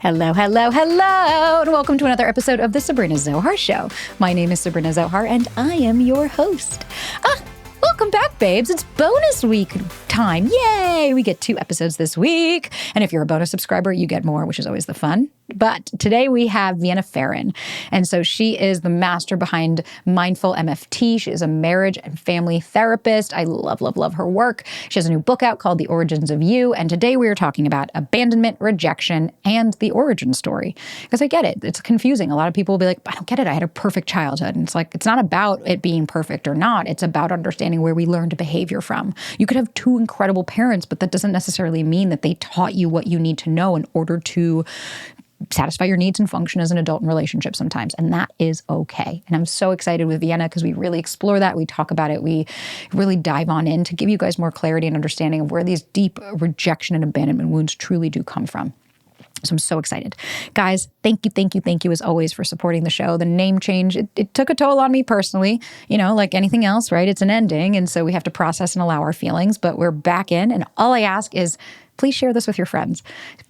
Hello, hello, hello, and welcome to another episode of the Sabrina Zohar Show. My name is Sabrina Zohar, and I am your host. Welcome back, babes. It's bonus week time. Yay! We get 2 episodes this week. And if you're a bonus subscriber, you get more, which is always the fun. But today we have Vienna Pharaon. And so she is the master behind Mindful MFT. She is a marriage and family therapist. I love, love, love her work. She has a new book out called The Origins of You. And today we are talking about abandonment, rejection, and the origin story. Because I get it. It's confusing. A lot of people will be like, I don't get it. I had a perfect childhood. And it's like, it's not about it being perfect or not. It's about understanding where we learned behavior from. You could have 2 incredible parents, but that doesn't necessarily mean that they taught you what you need to know in order to satisfy your needs and function as an adult in relationships sometimes. And that is okay. And I'm so excited with Vienna because we really explore that. We talk about it. We really dive on in to give you guys more clarity and understanding of where these deep rejection and abandonment wounds truly do come from. So I'm so excited. Guys, thank you as always for supporting the show. The name change, it took a toll on me personally, like anything else, right? It's an ending. And so we have to process and allow our feelings, but we're back in. And all I ask is, please share this with your friends.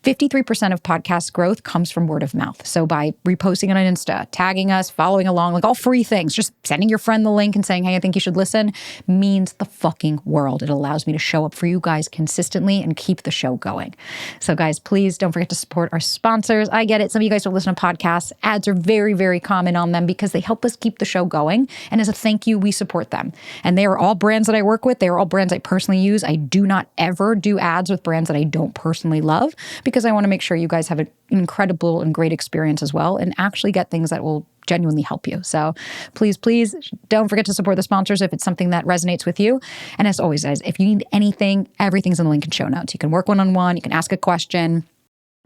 53% of podcast growth comes from word of mouth. So by reposting it on Insta, tagging us, following along, like all free things, just sending your friend the link and saying, hey, I think you should listen, means the fucking world. It allows me to show up for you guys consistently and keep the show going. So guys, please don't forget to support our sponsors. I get it. Some of you guys don't listen to podcasts. Ads are very, very common on them because they help us keep the show going. And as a thank you, we support them. And they are all brands that I work with. They are all brands I personally use. I do not ever do ads with brands that I don't personally love because I want to make sure you guys have an incredible and great experience as well and actually get things that will genuinely help you. So please don't forget to support the sponsors if it's something that resonates with you. And as always, guys, if you need anything, everything's in the link in show notes. You can work one-on-one, you can ask a question,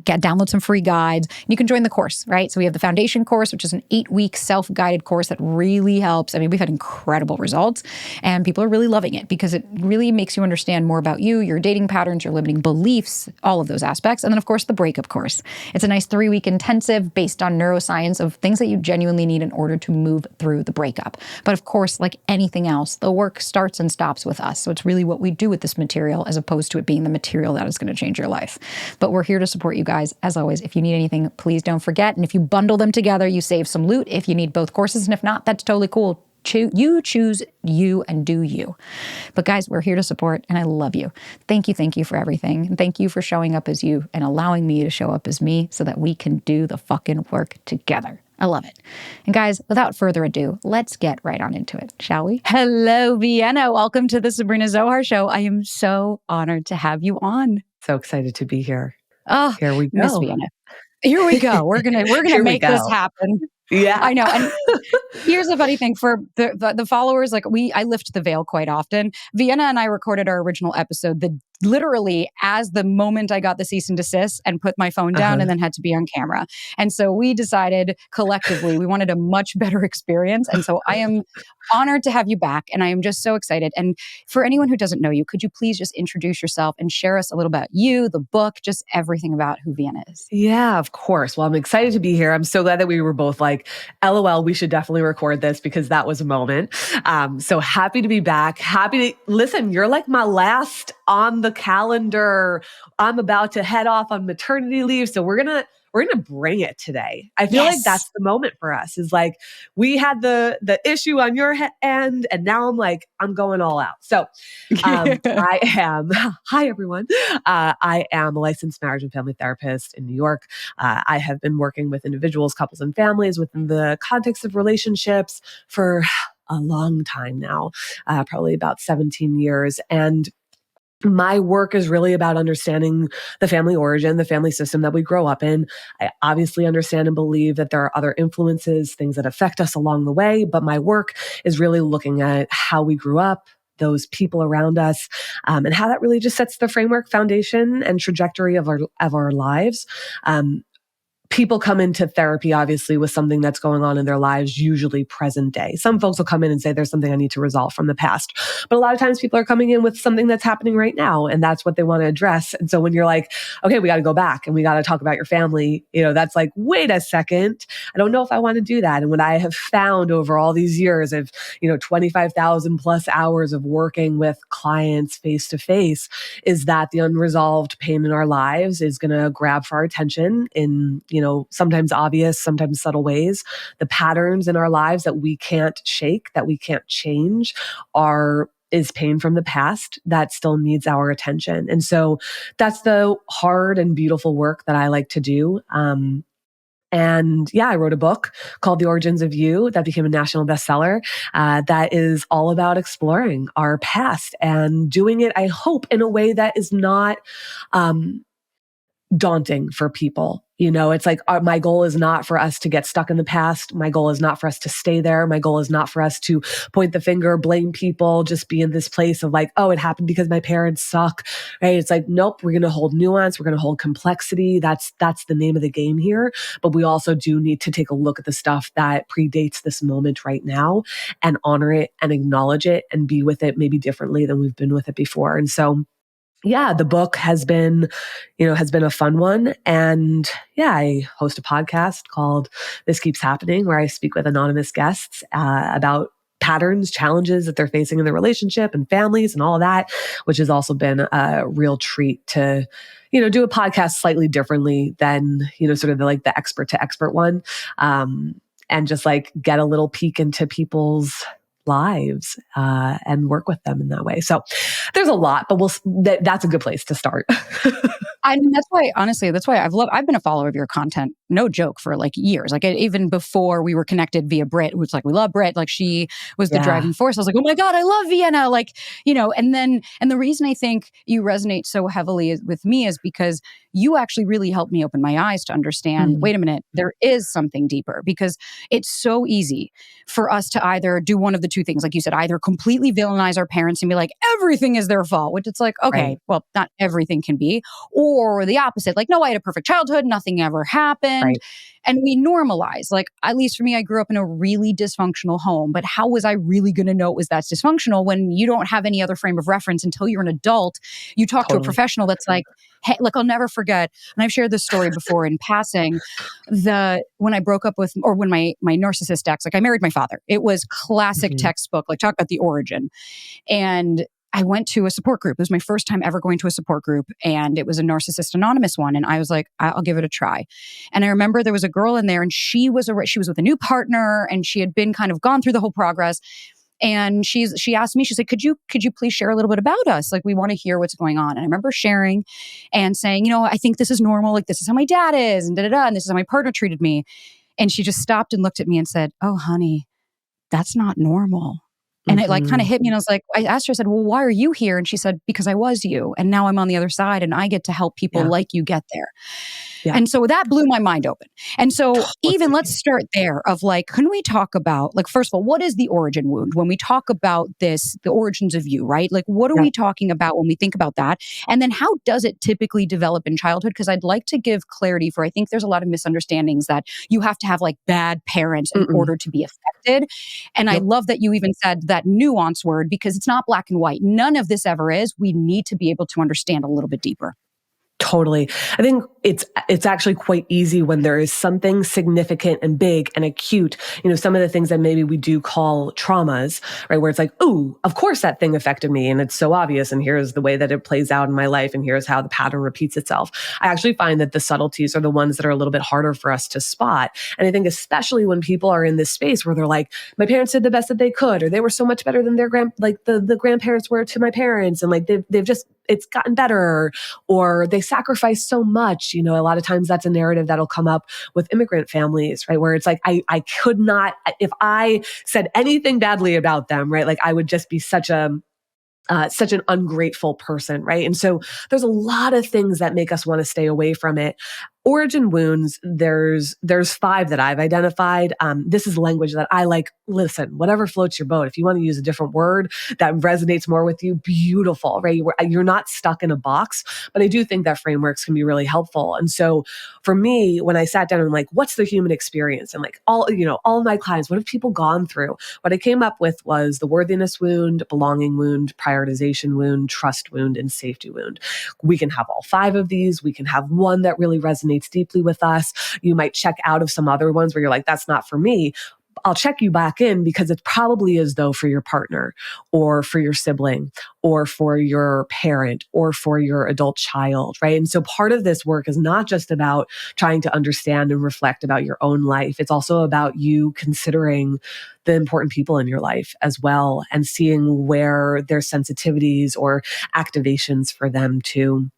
download some free guides. You can join the course, right? So we have the foundation course, which is an 8-week self-guided course that really helps. I mean, we've had incredible results and people are really loving it because it really makes you understand more about you, your dating patterns, your limiting beliefs, all of those aspects. And then of course, the breakup course. It's a nice 3-week intensive based on neuroscience of things that you genuinely need in order to move through the breakup. But of course, like anything else, the work starts and stops with us. So it's really what we do with this material as opposed to it being the material that is going to change your life. But we're here to support you guys. As always, if you need anything, please don't forget. And if you bundle them together, you save some loot if you need both courses. And if not, that's totally cool. You choose you and do you. But guys, we're here to support and I love you. Thank you for everything. Thank you for showing up as you and allowing me to show up as me so that we can do the fucking work together. I love it. And guys, without further ado, let's get right on into it, shall we? Hello, Vienna. Welcome to the Sabrina Zohar Show. I am so honored to have you on. So excited to be here. Oh, here we go. Miss Vienna. Here we go. We're gonna make this happen. Yeah, I know. And here's the funny thing for the followers. Like I lift the veil quite often. Vienna and I recorded our original episode literally as the moment I got the cease and desist and put my phone down and then had to be on camera. And so we decided collectively we wanted a much better experience. And so I am honored to have you back and I am just so excited. And for anyone who doesn't know you, could you please just introduce yourself and share us a little about you, the book, just everything about who Vienna is? Yeah, of course. Well, I'm excited to be here. I'm so glad that we were both like, LOL, we should definitely record this because that was a moment. So happy to be back. Happy to listen. You're like my last on the calendar. I'm about to head off on maternity leave. So we're gonna bring it today. I feel like that's the moment for us is like, we had the issue on your end and now I'm going all out. So I am, hi everyone. I am a licensed marriage and family therapist in New York. I have been working with individuals, couples, and families within the context of relationships for a long time now, probably about 17 years. And my work is really about understanding the family origin, the family system that we grow up in. I obviously understand and believe that there are other influences, things that affect us along the way, but my work is really looking at how we grew up, those people around us, and how that really just sets the framework, foundation, and trajectory of our lives. people come into therapy, obviously, with something that's going on in their lives, usually present day. Some folks will come in and say, there's something I need to resolve from the past. But a lot of times people are coming in with something that's happening right now, and that's what they want to address. And so when you're like, okay, we got to go back and we got to talk about your family, that's like, wait a second. I don't know if I want to do that. And what I have found over all these years of, 25,000 plus hours of working with clients face to face is that the unresolved pain in our lives is going to grab for our attention in, sometimes obvious, sometimes subtle ways. The patterns in our lives that we can't shake, that we can't change is pain from the past that still needs our attention. And so that's the hard and beautiful work that I like to do. I wrote a book called The Origins of You that became a national bestseller that is all about exploring our past and doing it, I hope, in a way that is not daunting for people. It's like my goal is not for us to get stuck in the past. My goal is not for us to stay there. My goal is not for us to point the finger, blame people, just be in this place of like, oh, it happened because my parents suck, right? It's like, nope, we're going to hold nuance. We're going to hold complexity. That's the name of the game here. But we also do need to take a look at the stuff that predates this moment right now and honor it and acknowledge it and be with it maybe differently than we've been with it before. And so the book has been a fun one. And I host a podcast called This Keeps Happening, where I speak with anonymous guests about patterns, challenges that they're facing in their relationship and families and all of that, which has also been a real treat to, do a podcast slightly differently than, sort of the expert to expert one. And just like get a little peek into people's lives and work with them in that way. So there's a lot, but that's a good place to start. I mean, that's why I've been a follower of your content, no joke, for like years. Like even before we were connected via Brit, which like we love Brit, like she was the driving force. I was like, oh my God, I love Vienna. Like, and the reason I think you resonate so heavily with me is because you actually really helped me open my eyes to understand, wait a minute, there is something deeper, because it's so easy for us to either do one of the two things. Like you said, either completely villainize our parents and be like, everything is their fault, which it's like, okay, well, not everything can be. Or the opposite, like, no, I had a perfect childhood, nothing ever happened. Right. And we normalize, like, at least for me, I grew up in a really dysfunctional home, but how was I really going to know it was that's dysfunctional when you don't have any other frame of reference until you're an adult? You talk to a professional that's like, hey, look, I'll never forget. And I've shared this story before in passing, when I broke up with, or when my narcissist ex, like I married my father. It was classic textbook, like talk about the origin. And I went to a support group. It was my first time ever going to a support group, and it was a narcissist anonymous one. And I was like, I'll give it a try. And I remember there was a girl in there, and she was with a new partner, and she had been kind of gone through the whole progress. And she asked me, she's like, could you please share a little bit about us? Like, we want to hear what's going on. And I remember sharing and saying, I think this is normal. Like, this is how my dad is, and and this is how my partner treated me. And she just stopped and looked at me and said, oh, honey, that's not normal. And it like kind of hit me, and I was like, I asked her, I said, well, why are you here? And she said, because I was you. And now I'm on the other side, and I get to help people like you get there. Yeah. And so that blew my mind open. And so even let's start there of like, can we talk about, like, first of all, what is the origin wound? When we talk about this, the origins of you, right? Like, what are we talking about when we think about that? And then how does it typically develop in childhood? Because I'd like to give clarity for, I think there's a lot of misunderstandings that you have to have like bad parents in order to be affected. And I love that you even said that nuance word, because it's not black and white. None of this ever is. We need to be able to understand a little bit deeper. Totally. I think it's actually quite easy when there is something significant and big and acute, some of the things that maybe we do call traumas, right? Where it's like, ooh, of course that thing affected me. And it's so obvious. And here's the way that it plays out in my life. And here's how the pattern repeats itself. I actually find that the subtleties are the ones that are a little bit harder for us to spot. And I think especially when people are in this space where they're like, my parents did the best that they could, or they were so much better than their the grandparents were to my parents. And like, they've just, it's gotten better, or they sacrificed so much. A lot of times that's a narrative that'll come up with immigrant families, right? Where it's like, I could not, if I said anything badly about them, right? Like I would just be such an ungrateful person, right? And so there's a lot of things that make us want to stay away from it. Origin wounds, there's 5 that I've identified. This is language that I like. Listen, whatever floats your boat. If you want to use a different word that resonates more with you, beautiful, right? You're not stuck in a box, but I do think that frameworks can be really helpful. And so for me, when I sat down and like, what's the human experience? And like all of my clients, what have people gone through? What I came up with was the worthiness wound, belonging wound, prioritization wound, trust wound, and safety wound. We can have all 5 of these. We can have one that really resonates deeply with us. You might check out of some other ones where you're like, that's not for me. I'll check you back in because it's probably as though for your partner or for your sibling or for your parent or for your adult child, right? And so part of this work is not just about trying to understand and reflect about your own life. It's also about you considering the important people in your life as well and seeing where there's sensitivities or activations for them too.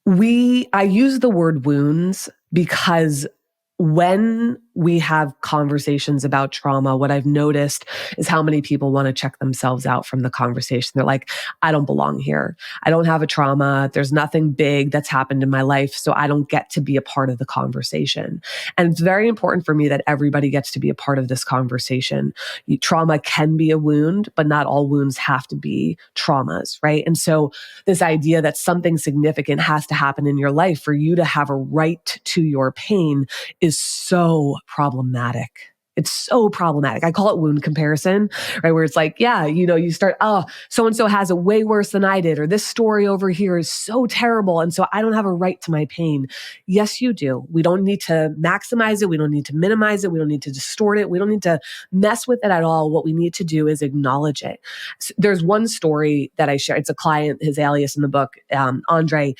I use the word wounds because when we have conversations about trauma, what I've noticed is how many people want to check themselves out from the conversation. They're like, I don't belong here. I don't have a trauma. There's nothing big that's happened in my life, so I don't get to be a part of the conversation. And it's very important for me that everybody gets to be a part of this conversation. Trauma can be a wound, but not all wounds have to be traumas, right? And so this idea that something significant has to happen in your life for you to have a right to your pain is so problematic. It's so problematic. I call it wound comparison, right? Where it's like, yeah, you start, oh, so-and-so has it way worse than I did, or this story over here is so terrible. And so I don't have a right to my pain. Yes, you do. We don't need to maximize it. We don't need to minimize it. We don't need to distort it. We don't need to mess with it at all. What we need to do is acknowledge it. So there's one story that I share. It's a client, his alias in the book, Andre.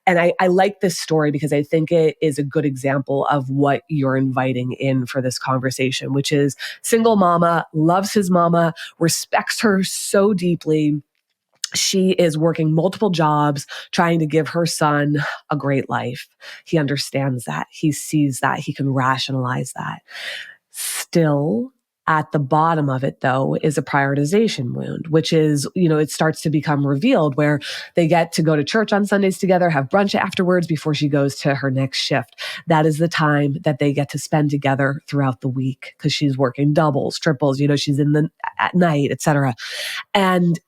And I like this story because I think it is a good example of what you're inviting in for this conversation, which is single mama, loves his mama, respects her so deeply. She is working multiple jobs, trying to give her son a great life. He understands that. He sees that. He can rationalize that. Still, at the bottom of it, though, is a prioritization wound, which is, it starts to become revealed where they get to go to church on Sundays together, have brunch afterwards before she goes to her next shift. That is the time that they get to spend together throughout the week because she's working doubles, triples, she's at night, etc. And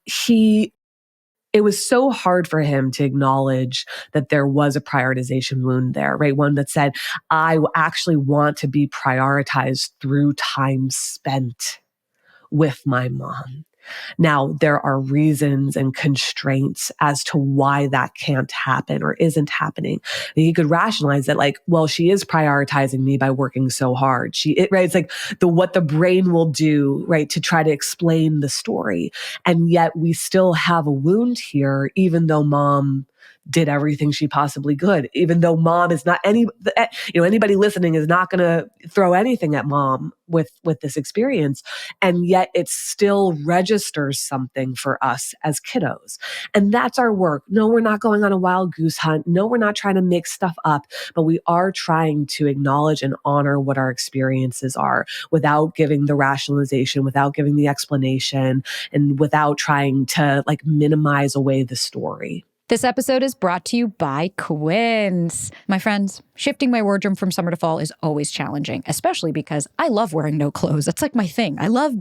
it was so hard for him to acknowledge that there was a prioritization wound there, right? One that said, I actually want to be prioritized through time spent with my mom. Now, there are reasons and constraints as to why that can't happen or isn't happening. And you could rationalize that like, well, she is prioritizing me by working so hard. Right? It's like what the brain will do, right, to try to explain the story. And yet we still have a wound here, even though mom did everything she possibly could, even though mom is not anybody listening is not going to throw anything at mom with this experience. And yet it still registers something for us as kiddos. And that's our work. No, we're not going on a wild goose hunt. No, we're not trying to make stuff up, but we are trying to acknowledge and honor what our experiences are without giving the rationalization, without giving the explanation, and without trying to like minimize away the story. This episode is brought to you by Quince. My friends, shifting my wardrobe from summer to fall is always challenging, especially because I love wearing no clothes. That's like my thing. I love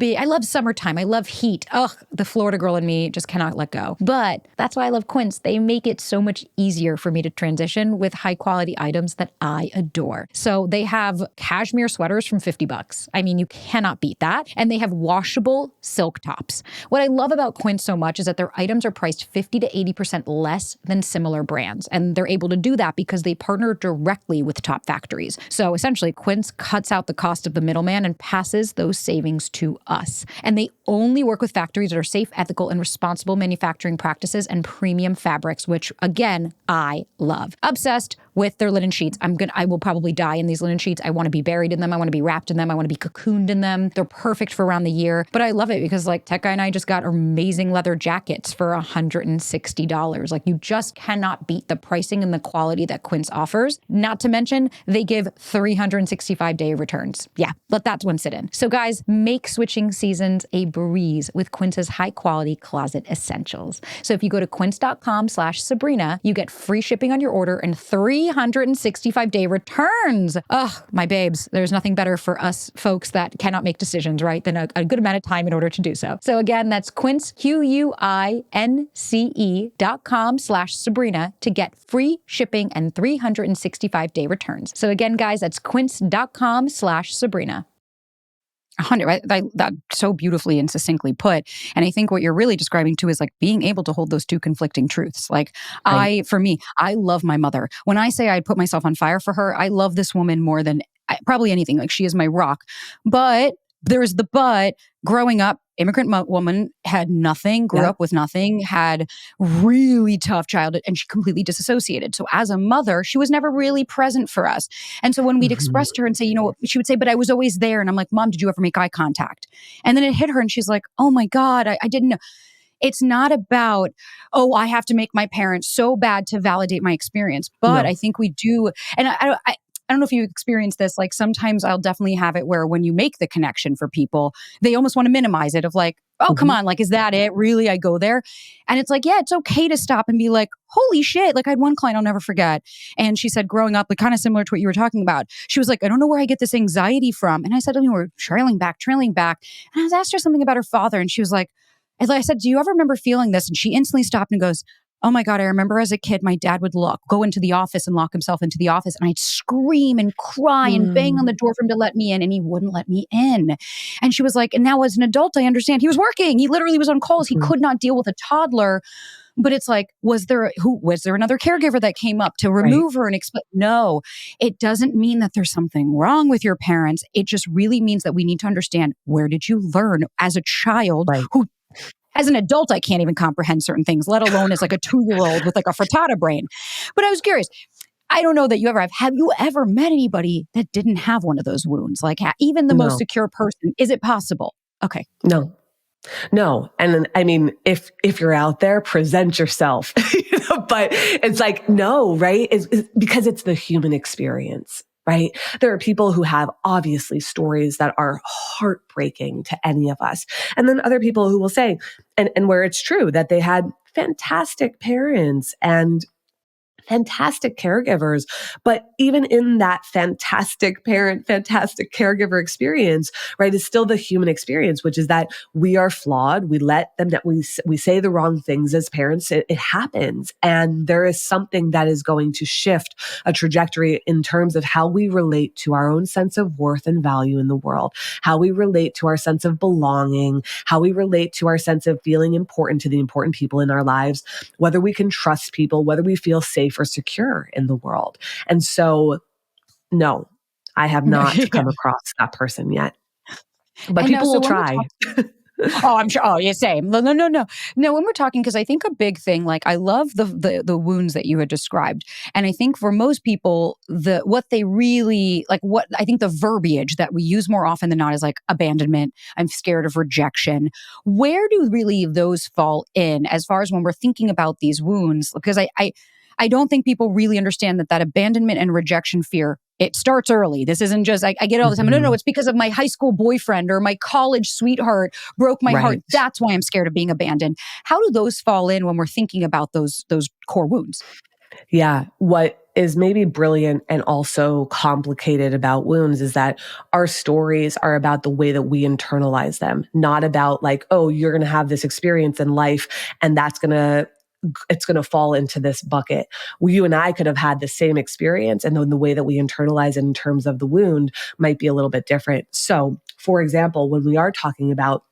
summertime. I love heat. Ugh, the Florida girl in me just cannot let go. But that's why I love Quince. They make it so much easier for me to transition with high quality items that I adore. So they have cashmere sweaters from $50. I mean, you cannot beat that. And they have washable silk tops. What I love about Quince so much is that their items are priced 50 to 80% less than similar brands. And they're able to do that because they partner directly with top factories. So essentially, Quince cuts out the cost of the middleman and passes those savings to us. And they only work with factories that are safe, ethical, and responsible manufacturing practices and premium fabrics, which again, I love. Obsessed with their linen sheets. I will probably die in these linen sheets. I want to be buried in them. I want to be wrapped in them. I want to be cocooned in them. They're perfect for around the year. But I love it because like Tech Guy and I just got amazing leather jackets for $160. Like You just cannot beat the pricing and the quality that Quince offers. Not to mention, they give 365-day returns. Yeah, let that one sit in. So guys, make switching seasons a breeze with Quince's high-quality closet essentials. So if you go to quince.com/Sabrina, you get free shipping on your order and 365-day returns. Ugh, my babes, there's nothing better for us folks that cannot make decisions, right, than a good amount of time in order to do so. So again, that's Quince, QUINCE.com/Sabrina to get free shipping and 365-day returns. So again, guys, that's quince.com/Sabrina. 100, right? That so beautifully and succinctly put. And I think what you're really describing too is like being able to hold those two conflicting truths. Like for me, I love my mother. When I say I'd put myself on fire for her, I love this woman more than probably anything. Like she is my rock. But there's the but. Growing up, immigrant woman, had nothing, grew up with nothing, had really tough childhood, and she completely disassociated. So as a mother, she was never really present for us. And so when we'd express to her and say, she would say, but I was always there. And I'm like, Mom, did you ever make eye contact? And then it hit her and she's like, oh my God, I didn't know. It's not about, I have to make my parents so bad to validate my experience. But I think we do. And I don't know if you experience this, like sometimes I'll definitely have it where when you make the connection for people, they almost want to minimize it of like, come on, like, is that it? Really? I go there? And it's like, yeah, it's okay to stop and be like, holy shit. Like I had one client I'll never forget. And she said growing up, like kind of similar to what you were talking about, she was like, I don't know where I get this anxiety from. And I said, we're trailing back. And I was asked her something about her father. And she was like, I said, do you ever remember feeling this? And she instantly stopped and goes, oh my God, I remember as a kid, my dad would go into the office and lock himself into the office. And I'd scream and cry and bang on the door for him to let me in. And he wouldn't let me in. And she was like, and now as an adult, I understand he was working. He literally was on calls. He could not deal with a toddler. But it's like, was there another caregiver that came up to remove her and explain? No, it doesn't mean that there's something wrong with your parents. It just really means that we need to understand, where did you learn as a child who, as an adult, I can't even comprehend certain things, let alone as like a 2-year-old with like a frittata brain. But I was curious. I don't know that you ever have. Have you ever met anybody that didn't have one of those wounds? Like even the most secure person, is it possible? Okay. No. And then, I mean, if you're out there, present yourself, but it's like, no, right? It's because it's the human experience. Right? There are people who have obviously stories that are heartbreaking to any of us. And then other people who will say, and where it's true that they had fantastic parents and fantastic caregivers. But even in that fantastic parent, fantastic caregiver experience, right, is still the human experience, which is that we are flawed. We let them, that we say the wrong things as parents. It happens. And there is something that is going to shift a trajectory in terms of how we relate to our own sense of worth and value in the world, how we relate to our sense of belonging, how we relate to our sense of feeling important to the important people in our lives, whether we can trust people, whether we feel safe or secure in the world. And so, no, I have not come across that person yet. But people will try. I'm sure. Oh, yeah, same. No. No, when we're talking, because I think a big thing, like I love the wounds that you had described. And I think for most people, what they really, like what I think the verbiage that we use more often than not is like abandonment. I'm scared of rejection. Where do really those fall in as far as when we're thinking about these wounds? Because I don't think people really understand that abandonment and rejection fear, it starts early. This isn't just, I get it all the time. No, it's because of my high school boyfriend or my college sweetheart broke my heart. That's why I'm scared of being abandoned. How do those fall in when we're thinking about those core wounds? Yeah. What is maybe brilliant and also complicated about wounds is that our stories are about the way that we internalize them, not about like, oh, you're going to have this experience in life and it's going to fall into this bucket. You and I could have had the same experience, and then the way that we internalize it in terms of the wound might be a little bit different. So, for example, when we are talking about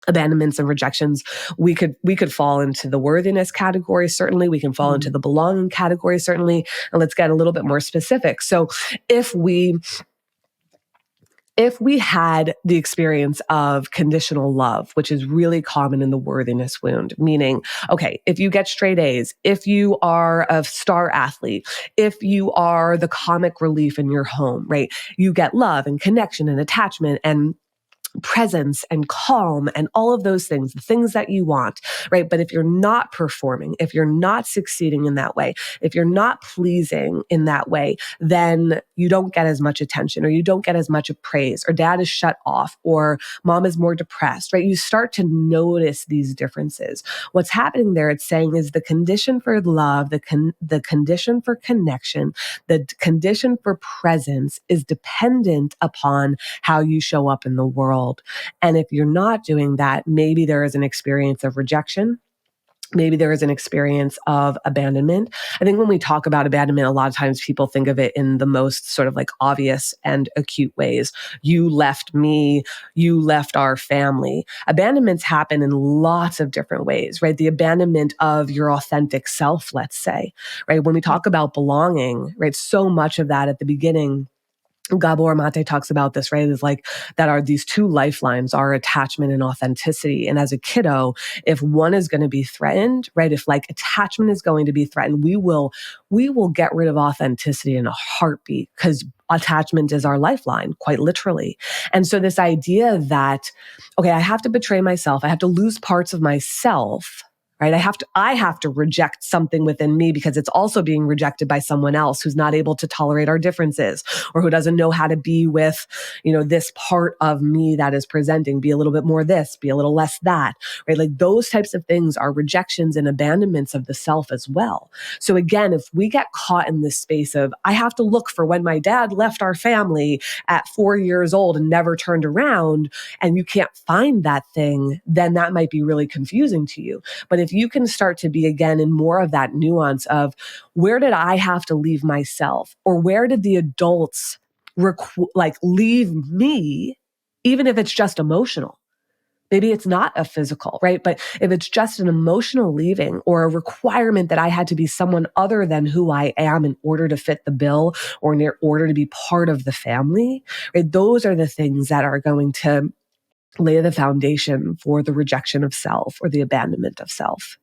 abandonments and rejections, we could fall into the worthiness category. Certainly, we can fall into the belonging category. Certainly, and let's get a little bit more specific. So, if we had the experience of conditional love, which is really common in the worthiness wound, meaning, okay, if you get straight A's, if you are a star athlete, if you are the comic relief in your home, right? You get love and connection and attachment and presence and calm and all of those things, the things that you want, right? But if you're not performing, if you're not succeeding in that way, if you're not pleasing in that way, then you don't get as much attention, or you don't get as much praise, or dad is shut off, or mom is more depressed, right? You start to notice these differences. What's happening there, it's saying, is the condition for love, the condition for connection, the condition for presence is dependent upon how you show up in the world. And if you're not doing that, maybe there is an experience of rejection. Maybe there is an experience of abandonment. I think when we talk about abandonment, a lot of times people think of it in the most sort of like obvious and acute ways. You left me, you left our family. Abandonments happen in lots of different ways, right? The abandonment of your authentic self, let's say, right? When we talk about belonging, right? So much of that at the beginning, Gabor Mate talks about this, right? Is like that are these two lifelines, our attachment and authenticity. And as a kiddo, if one is going to be threatened, right? If like attachment is going to be threatened, we will get rid of authenticity in a heartbeat, because attachment is our lifeline, quite literally. And so this idea that, okay, I have to betray myself, I have to lose parts of myself, right? I have to reject something within me because it's also being rejected by someone else who's not able to tolerate our differences, or who doesn't know how to be with, this part of me that is presenting, be a little bit more this, be a little less that, right? Like those types of things are rejections and abandonments of the self as well. So again, if we get caught in this space of, I have to look for when my dad left our family at 4 years old and never turned around, and you can't find that thing, then that might be really confusing to you. But if you can start to be again in more of that nuance of, where did I have to leave myself, or where did the adults leave me, even if it's just emotional. Maybe it's not a physical, right? But if it's just an emotional leaving, or a requirement that I had to be someone other than who I am in order to fit the bill, or in order to be part of the family, right? Those are the things that are going to lay the foundation for the rejection of self, or the abandonment of self.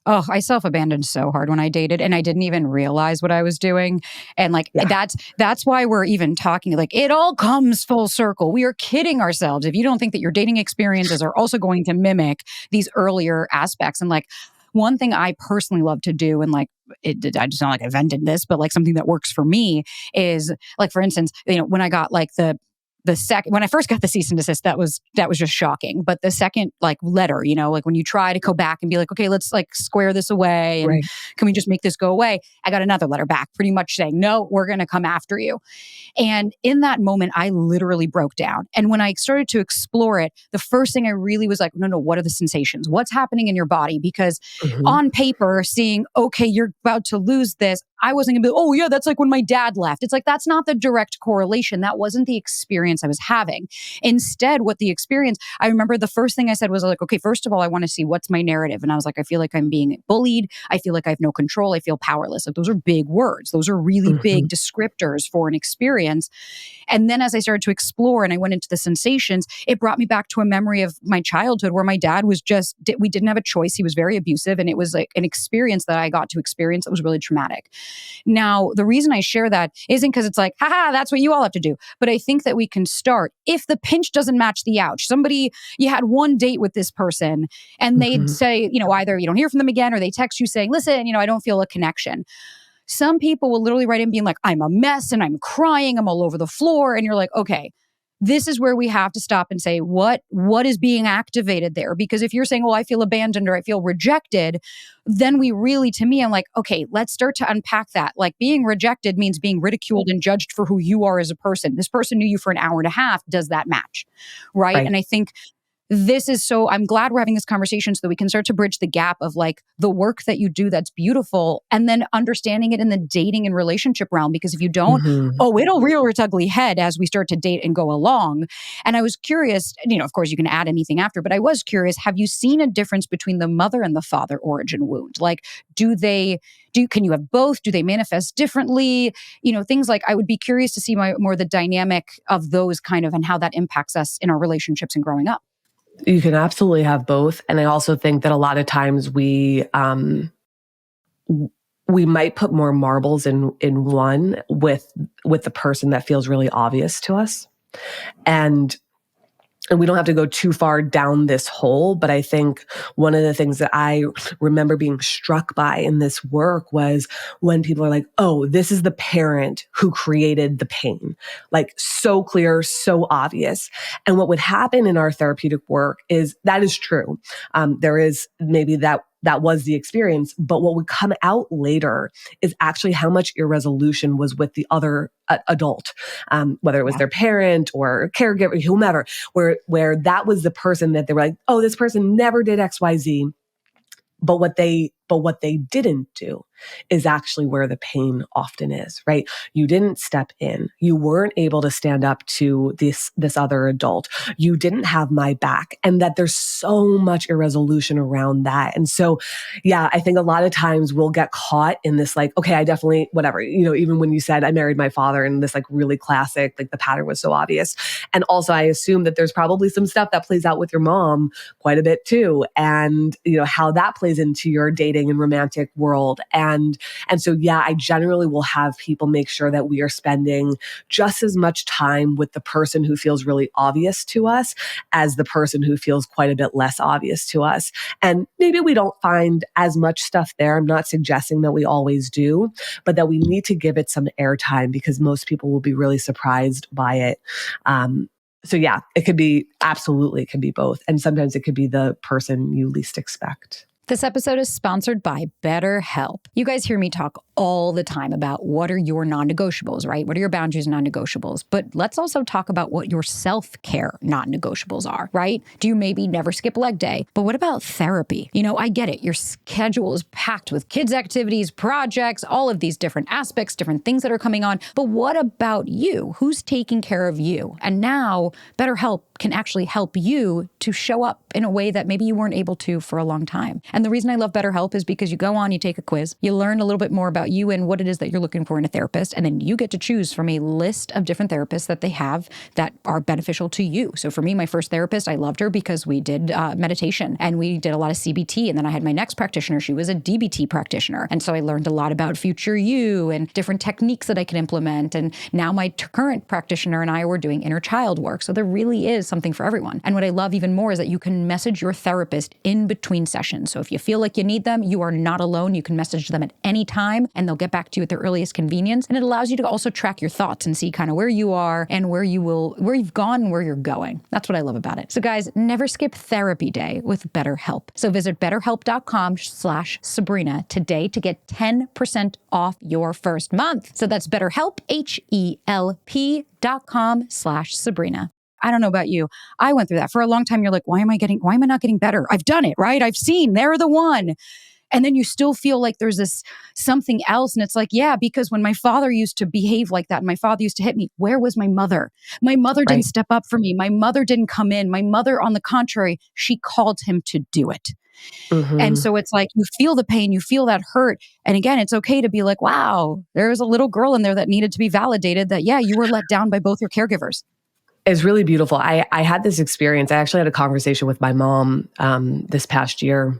Oh, I self-abandoned so hard when I dated, and I didn't even realize what I was doing. And Yeah. that's why we're even talking, like, it all comes full circle. We are kidding ourselves if you don't think that your dating experiences are also going to mimic these earlier aspects. And like, one thing I personally love to do, and like, I just not like I invented this, but like something that works for me is, like, for instance, when I got like the second, when I first got the cease and desist, that was just shocking. But the second like letter, like when you try to go back and be like, okay, let's like square this away, and Right. can we just make this go away? I got another letter back pretty much saying, no, we're going to come after you. And in that moment, I literally broke down. And when I started to explore it, the first thing I really was like, no, what are the sensations? What's happening in your body? Because Mm-hmm. on paper, seeing, okay, you're about to lose this, I wasn't gonna be, oh yeah, that's like when my dad left. It's like, that's not the direct correlation. That wasn't the experience I was having. Instead, what the experience, I remember the first thing I said was like, okay, first of all, I want to see what's my narrative. And I was like, I feel like I'm being bullied. I feel like I have no control. I feel powerless. Like, those are big words. Those are really Mm-hmm. big descriptors for an experience. And then as I started to explore and I went into the sensations, it brought me back to a memory of my childhood where my dad was we didn't have a choice. He was very abusive. And it was like an experience that I got to experience that was really traumatic. Now, the reason I share that isn't because it's like, haha, that's what you all have to do. But I think that we can start if the pinch doesn't match the ouch. You had one date with this person and they'd Mm-hmm. say, either you don't hear from them again or they text you saying, listen, I don't feel a connection. Some people will literally write in being like, I'm a mess and I'm crying, I'm all over the floor. And you're like, okay, this is where we have to stop and say, what is being activated there? Because if you're saying, well, I feel abandoned or I feel rejected, then we really, to me, I'm like, okay, let's start to unpack that. Like, being rejected means being ridiculed and judged for who you are as a person. This person knew you for an hour and a half. Does that match? Right. Right. And I think I'm glad we're having this conversation so that we can start to bridge the gap of like the work that you do that's beautiful, and then understanding it in the dating and relationship realm. Because if you don't, Mm-hmm. it'll rear its ugly head as we start to date and go along. And I was curious, of course you can add anything after, but I was curious, have you seen a difference between the mother and the father origin wound? Like, can you have both? Do they manifest differently? Things like, I would be curious to see more the dynamic of those kind of, and how that impacts us in our relationships and growing up. You can absolutely have both. And I also think that a lot of times we might put more marbles in one with the person that feels really obvious to us. And and we don't have to go too far down this hole, but I think one of the things that I remember being struck by in this work was when people are like, oh, this is the parent who created the pain. Like so clear, so obvious. And what would happen in our therapeutic work is that is true. There is maybe that was the experience, but what would come out later is actually how much irresolution was with the other adult, whether it was their parent or caregiver, whomever, where that was the person that they were like, oh, this person never did X, Y, Z. But what they didn't do is actually where the pain often is, right? You didn't step in. You weren't able to stand up to this other adult. You didn't have my back. And that there's so much irresolution around that. And so, yeah, I think a lot of times we'll get caught in this like, okay, I definitely, whatever, even when you said I married my father and this like really classic, like the pattern was so obvious. And also I assume that there's probably some stuff that plays out with your mom quite a bit too. And, how that plays into your dating and romantic world. And so, yeah, I generally will have people make sure that we are spending just as much time with the person who feels really obvious to us as the person who feels quite a bit less obvious to us. And maybe we don't find as much stuff there. I'm not suggesting that we always do, but that we need to give it some airtime because most people will be really surprised by it. So yeah, it could be both. And sometimes it could be the person you least expect. This episode is sponsored by BetterHelp. You guys hear me talk all the time about what are your non-negotiables, right? What are your boundaries and non-negotiables? But let's also talk about what your self-care non-negotiables are, right? Do you maybe never skip leg day? But what about therapy? I get it. Your schedule is packed with kids' activities, projects, all of these different aspects, different things that are coming on. But what about you? Who's taking care of you? And now BetterHelp can actually help you to show up in a way that maybe you weren't able to for a long time. And the reason I love BetterHelp is because you go on, you take a quiz, you learn a little bit more about you and what it is that you're looking for in a therapist, and then you get to choose from a list of different therapists that they have that are beneficial to you. So for me, my first therapist, I loved her because we did meditation and we did a lot of CBT. And then I had my next practitioner, she was a DBT practitioner. And so I learned a lot about future you and different techniques that I can implement. And now my current practitioner and I were doing inner child work. So there really is something for everyone. And what I love even more is that you can message your therapist in between sessions. So if you feel like you need them, you are not alone. You can message them at any time and they'll get back to you at their earliest convenience. And it allows you to also track your thoughts and see kind of where you are and where you've gone and where you're going. That's what I love about it. So guys, never skip therapy day with BetterHelp. So visit betterhelp.com/Sabrina today to get 10% off your first month. So that's BetterHelp, HELP.com/Sabrina. I don't know about you. I went through that for a long time. You're like, why am I not getting better? I've done it, right? I've seen, they're the one. And then you still feel like there's this something else. And it's like, yeah, because when my father used to behave like that and my father used to hit me, where was my mother? My mother didn't step up for me. My mother didn't come in. My mother, on the contrary, she called him to do it. Mm-hmm. And so it's like, you feel the pain, you feel that hurt. And again, it's okay to be like, wow, there was a little girl in there that needed to be validated that, yeah, you were let down by both your caregivers. It's really beautiful. I had this experience. I actually had a conversation with my mom this past year.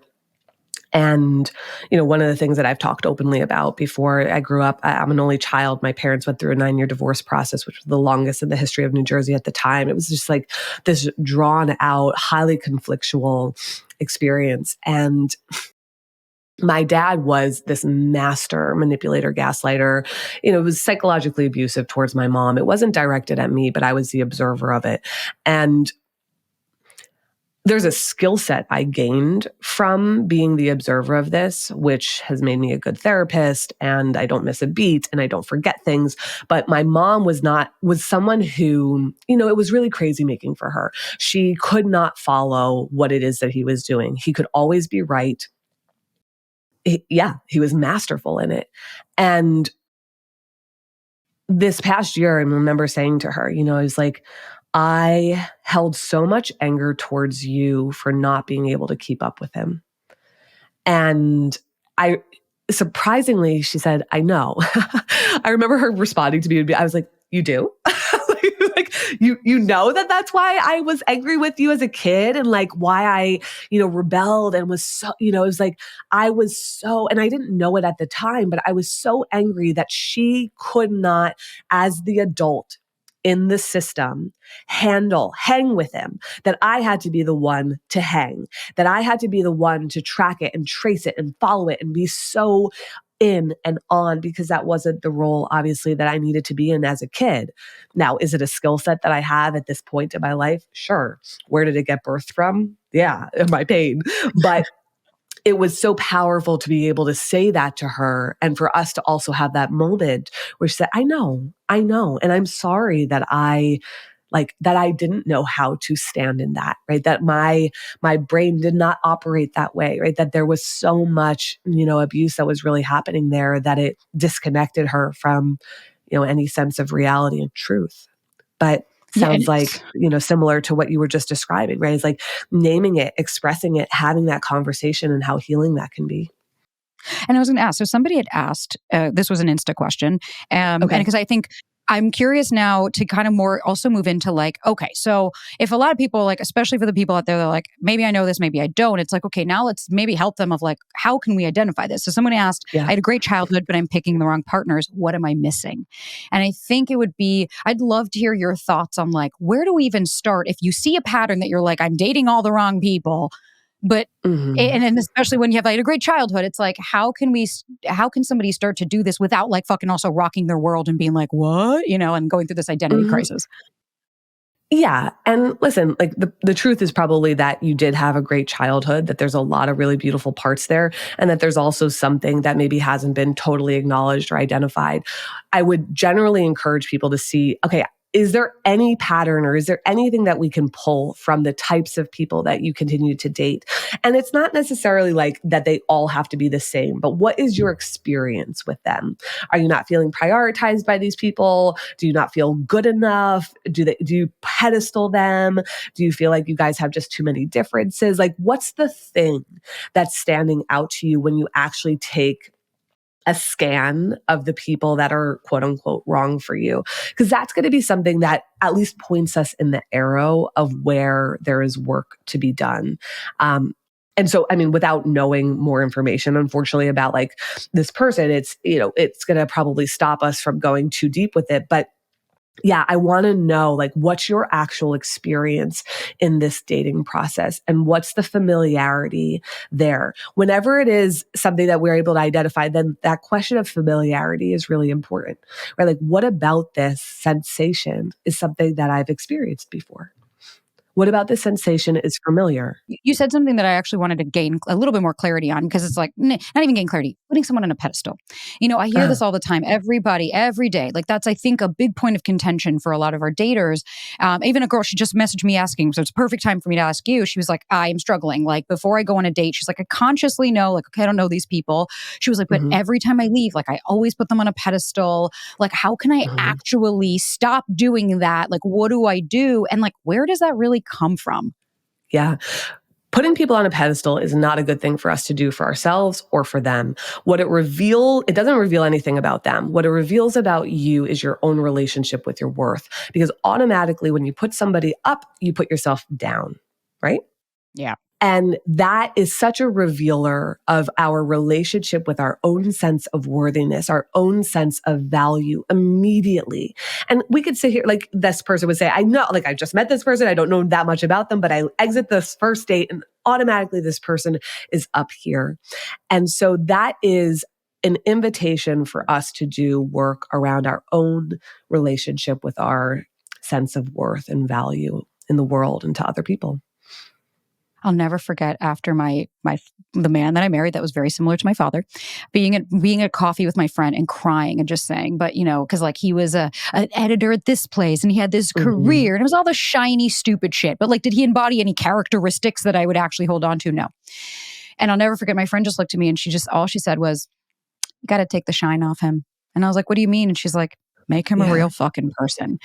And, one of the things that I've talked openly about before I grew up, I'm an only child. My parents went through a 9-year divorce process, which was the longest in the history of New Jersey at the time. It was just like this drawn out, highly conflictual experience. And my dad was this master manipulator, gaslighter. It was psychologically abusive towards my mom. It wasn't directed at me, but I was the observer of it. And there's a skill set I gained from being the observer of this, which has made me a good therapist, and I don't miss a beat and I don't forget things. But my mom was someone who, it was really crazy making for her. She could not follow what it is that he was doing. He could always be right. He was masterful in it. And this past year, I remember saying to her, I was like, I held so much anger towards you for not being able to keep up with him. And surprisingly, she said, I know. I remember her responding to me. I was like, you do? Like, you know that's why I was angry with you as a kid and like why I, rebelled and was so, it was like, I was so, and I didn't know it at the time, but I was so angry that she could not, as the adult in the system hang with him, that I had to be the one to hang, that I had to be the one to track it and trace it and follow it and be so in and on, because that wasn't the role, obviously, that I needed to be in as a kid. Now, is it a skill set that I have at this point in my life? Sure. Where did it get birthed from? Yeah, my pain. But it was so powerful to be able to say that to her, and for us to also have that moment where she said, I know. And I'm sorry that I didn't know how to stand in that, right? That my brain did not operate that way, right? That there was so much, abuse that was really happening there, that it disconnected her from, any sense of reality and truth. But Yeah, and sounds like, similar to what you were just describing, right? It's like naming it, expressing it, having that conversation, and how healing that can be. I was going to ask, so somebody had asked, this was an Insta question, and Okay. because I think I'm curious now to kind of more also move into like, okay, so if a lot of people, like, especially for the people out there, they're like, maybe I know this, maybe I don't. It's like, okay, now let's maybe help them of like, how can we identify this? So someone asked, I Yeah. had a great childhood, but I'm picking the wrong partners. What am I missing? And I think it would be, I'd love to hear your thoughts on like, where do we even start? If you see a pattern that you're like, I'm dating all the wrong people, but Hmm. and especially when you have like a great childhood, it's like, how can somebody start to do this without like fucking also rocking their world and being like, what? And going through this identity Hmm. crisis. Yeah. And listen, like the truth is probably that you did have a great childhood, that there's a lot of really beautiful parts there, and that there's also something that maybe hasn't been totally acknowledged or identified. I would generally encourage people to see, okay, is there any pattern, or is there anything that we can pull from the types of people that you continue to date? And it's not necessarily like that they all have to be the same, but what is your experience with them? Are you not feeling prioritized by these people? Do you not feel good enough? Do you pedestal them? Do you feel like you guys have just too many differences? Like, what's the thing that's standing out to you when you actually take a scan of the people that are quote unquote wrong for you? Because that's going to be something that at least points us in the arrow of where there is work to be done. And so, I mean, without knowing more information, unfortunately, about like this person, it's going to probably stop us from going too deep with it. But yeah, I want to know, like, what's your actual experience in this dating process, and what's the familiarity there? Whenever it is something that we're able to identify, then that question of familiarity is really important, right? Like, what about this sensation is something that I've experienced before? What about this sensation is familiar? You said something that I actually wanted to gain a little bit more clarity on, because it's like, not even gain clarity, putting someone on a pedestal. I hear Uh, this all the time, everybody, every day. Like, that's, I think, a big point of contention for a lot of our daters. Even a girl, she just messaged me asking, so it's a perfect time for me to ask you. She was like, I am struggling. Like, before I go on a date, she's like, I consciously know, like, okay, I don't know these people. She was like, but mhm, every time I leave, like, I always put them on a pedestal. Like, how can I mhm. actually stop doing that? Like, what do I do? And like, where does that really come from? Yeah. Putting people on a pedestal is not a good thing for us to do for ourselves or for them. It doesn't reveal anything about them. What it reveals about you is your own relationship with your worth. Because automatically, when you put somebody up, you put yourself down, right? Yeah. And that is such a revealer of our relationship with our own sense of worthiness, our own sense of value immediately. And we could sit here, like this person would say, I know, like I just met this person. I don't know that much about them, but I exit this first date and automatically this person is up here. And so that is an invitation for us to do work around our own relationship with our sense of worth and value in the world and to other people. I'll never forget, after the man that I married that was very similar to my father, being at coffee with my friend and crying and just saying, but because like he was an editor at this place and he had this Mhm. career and it was all the shiny stupid shit. But like, did he embody any characteristics that I would actually hold on to? No. And I'll never forget, my friend just looked at me and all she said was, "You got to take the shine off him." And I was like, "What do you mean?" And she's like, "Make him a Yeah. real fucking person."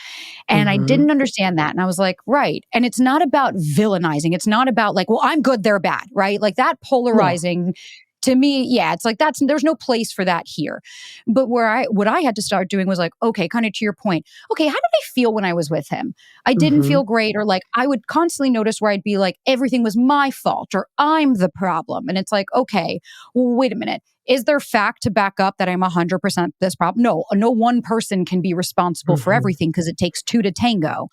And I Mhm. didn't understand that. And I was like, right. And it's not about villainizing. It's not about like, well, I'm good, they're bad, right? Like that No. polarizing. To me, yeah, it's like there's no place for that here. But what I had to start doing was like, okay, kind of to your point, okay, how did I feel when I was with him? I didn't Mm-hmm. feel great, or like I would constantly notice where I'd be like, everything was my fault or I'm the problem. And it's like, okay, well, wait a minute. Is there fact to back up that I'm 100% this problem? No one person can be responsible for Mm-hmm. everything because it takes two to tango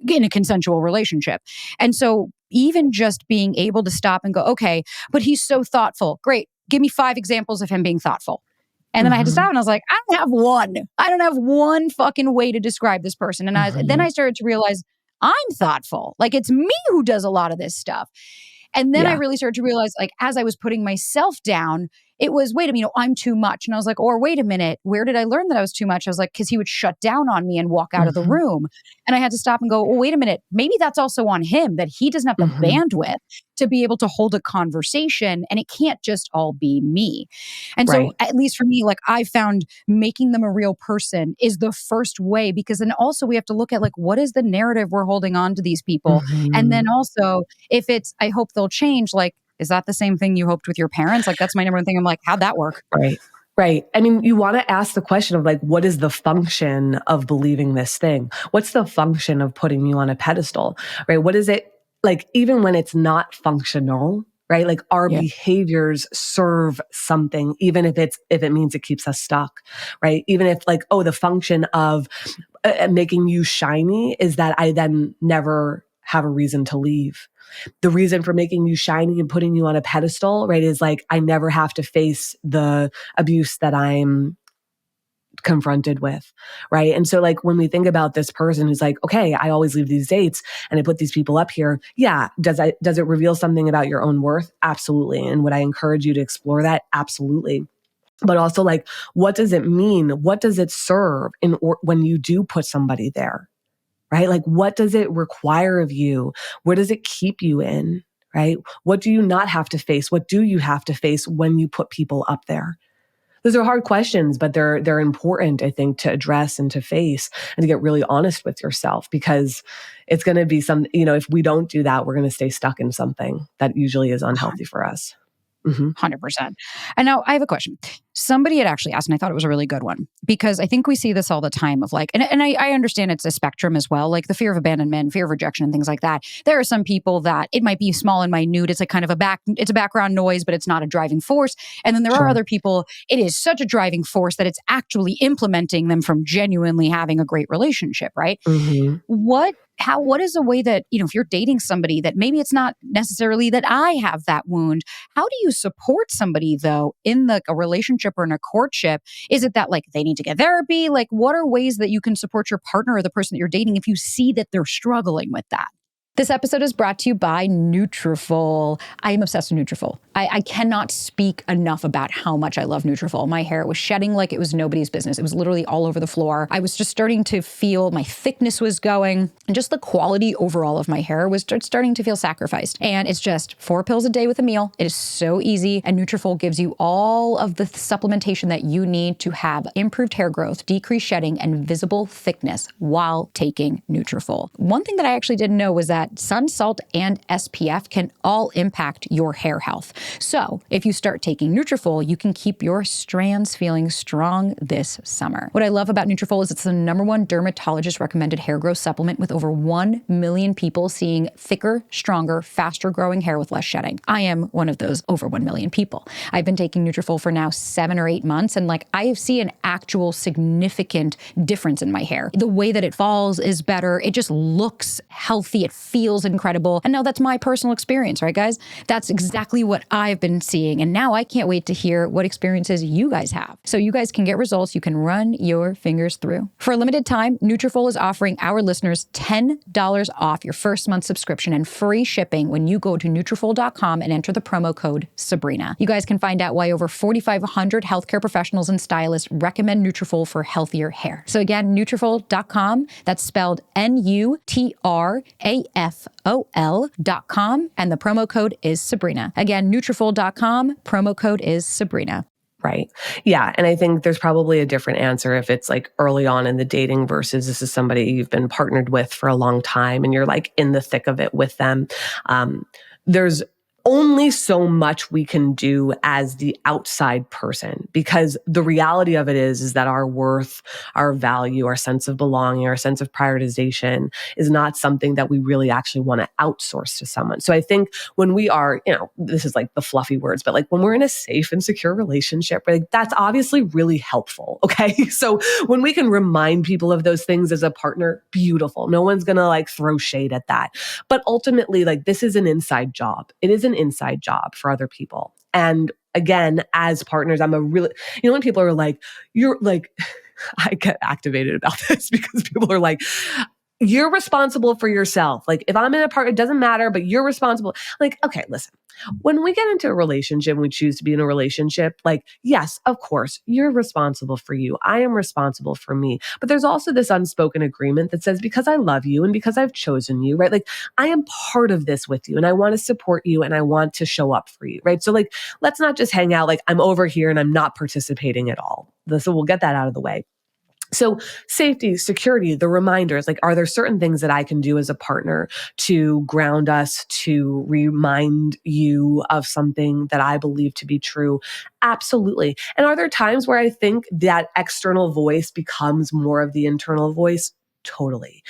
in a consensual relationship. And so even just being able to stop and go, okay, but he's so thoughtful. Great. Give me 5 examples of him being thoughtful. And then I had to Mm-hmm. stop and I was like, I don't have one. I don't have one fucking way to describe this person. And then Mm-hmm. I started to realize I'm thoughtful. Like it's me who does a lot of this stuff. And then I Yeah. really started to realize, like, as I was putting myself down, it was, wait a minute, I'm too much. And I was like, or wait a minute, where did I learn that I was too much? I was like, because he would shut down on me and walk out of the Mm-hmm. room. And I had to stop and go, well, wait a minute, maybe that's also on him, that he doesn't have the Mm-hmm. bandwidth to be able to hold a conversation. And it can't just all be me. And so, Right. at least for me, like, I found making them a real person is the first way, because then also we have to look at, like, what is the narrative we're holding on to these people? And Mm-hmm. then also, if it's, I hope they'll change, like, is that the same thing you hoped with your parents? Like, that's my number one thing. I'm like, how'd that work? Right. Right. I mean, you want to ask the question of like, what is the function of believing this thing? What's the function of putting you on a pedestal? Right. What is it like, even when it's not functional, right? Like our Yeah. behaviors serve something, even if it means it keeps us stuck, right? Even if like, oh, the function of making you shiny is that I then never have a reason to leave. The reason for making you shiny and putting you on a pedestal, right, is like, I never have to face the abuse that I'm confronted with, right? And so like when we think about this person who's like, okay, I always leave these dates and I put these people up here. Yeah. Does it reveal something about your own worth? Absolutely. And would I encourage you to explore that? Absolutely. But also like, what does it mean? What does it serve when you do put somebody there? Right? Like, what does it require of you? Where does it keep you in? Right? What do you not have to face? What do you have to face when you put people up there? Those are hard questions, but they're important, I think, to address and to face and to get really honest with yourself, because it's going to be if we don't do that, we're going to stay stuck in something that usually is unhealthy for us. Mm-hmm. 100%. And now I have a question. Somebody had actually asked, and I thought it was a really good one, because I think we see this all the time of like, and I understand it's a spectrum as well, like the fear of abandonment, fear of rejection, and things like that. There are some people that it might be small and minute. It's like kind of it's a background noise, but it's not a driving force. And then there are Sure. other people, it is such a driving force that it's actually implementing them from genuinely having a great relationship, right? Mm-hmm. What is a way that, if you're dating somebody that maybe it's not necessarily that I have that wound, how do you support somebody though in a relationship or in a courtship? Is it that like they need to get therapy? Like what are ways that you can support your partner or the person that you're dating if you see that they're struggling with that? This episode is brought to you by Nutrafol. I am obsessed with Nutrafol. I cannot speak enough about how much I love Nutrafol. My hair was shedding like it was nobody's business. It was literally all over the floor. I was just starting to feel my thickness was going, and just the quality overall of my hair was starting to feel sacrificed. And it's just 4 pills a day with a meal. It is so easy. And Nutrafol gives you all of the supplementation that you need to have improved hair growth, decreased shedding, and visible thickness while taking Nutrafol. One thing that I actually didn't know was that sun, salt, and SPF can all impact your hair health. So if you start taking Nutrafol, you can keep your strands feeling strong this summer. What I love about Nutrafol is it's the #1 dermatologist recommended hair growth supplement, with over 1 million people seeing thicker, stronger, faster growing hair with less shedding. I am one of those over 1 million people. I've been taking Nutrafol for now 7 or 8 months, and like I see an actual significant difference in my hair. The way that it falls is better. It just looks healthy. It feels incredible. And now that's my personal experience, right, guys? That's exactly what I've been seeing. And now I can't wait to hear what experiences you guys have. So you guys can get results you can run your fingers through. For a limited time, Nutrafol is offering our listeners $10 off your first month subscription and free shipping when you go to Nutrafol.com and enter the promo code Sabrina. You guys can find out why over 4,500 healthcare professionals and stylists recommend Nutrafol for healthier hair. So again, Nutrafol.com, that's spelled Nutrafol.com, and the promo code is Sabrina. Again, Nutrafol.com, promo code is Sabrina. Right. Yeah. And I think there's probably a different answer if it's like early on in the dating versus this is somebody you've been partnered with for a long time and you're like in the thick of it with them. There's only so much we can do as the outside person, because the reality of it is that our worth, our value, our sense of belonging, our sense of prioritization is not something that we really actually want to outsource to someone. So I think when we are, this is like the fluffy words, but like when we're in a safe and secure relationship, like that's obviously really helpful. Okay. So when we can remind people of those things as a partner, beautiful. No one's going to like throw shade at that. But ultimately, like this is an inside job. It is an inside job for other people. And again, as partners, I'm a really, when people are like, you're like, I get activated about this because people are like, you're responsible for yourself. Like if I'm in a part, it doesn't matter, but you're responsible. Like, okay, listen, when we get into a relationship, we choose to be in a relationship, like, yes, of course, you're responsible for you. I am responsible for me. But there's also this unspoken agreement that says, because I love you and because I've chosen you, right? Like I am part of this with you and I want to support you and I want to show up for you, right? So like, let's not just hang out like I'm over here and I'm not participating at all. So we'll get that out of the way. So safety, security, the reminders, like, are there certain things that I can do as a partner to ground us, to remind you of something that I believe to be true? Absolutely. And are there times where I think that external voice becomes more of the internal voice? Totally.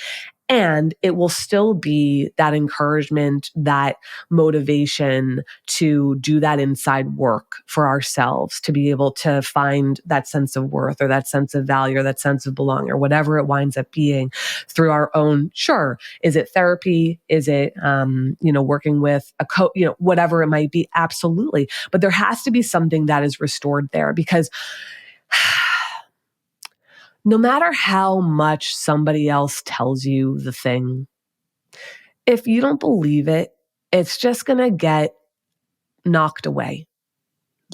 And it will still be that encouragement, that motivation to do that inside work for ourselves, to be able to find that sense of worth or that sense of value or that sense of belonging or whatever it winds up being through our own, sure. Is it therapy? Is it, working with a coach, whatever it might be? Absolutely. But there has to be something that is restored there because no matter how much somebody else tells you the thing, if you don't believe it, it's just going to get knocked away,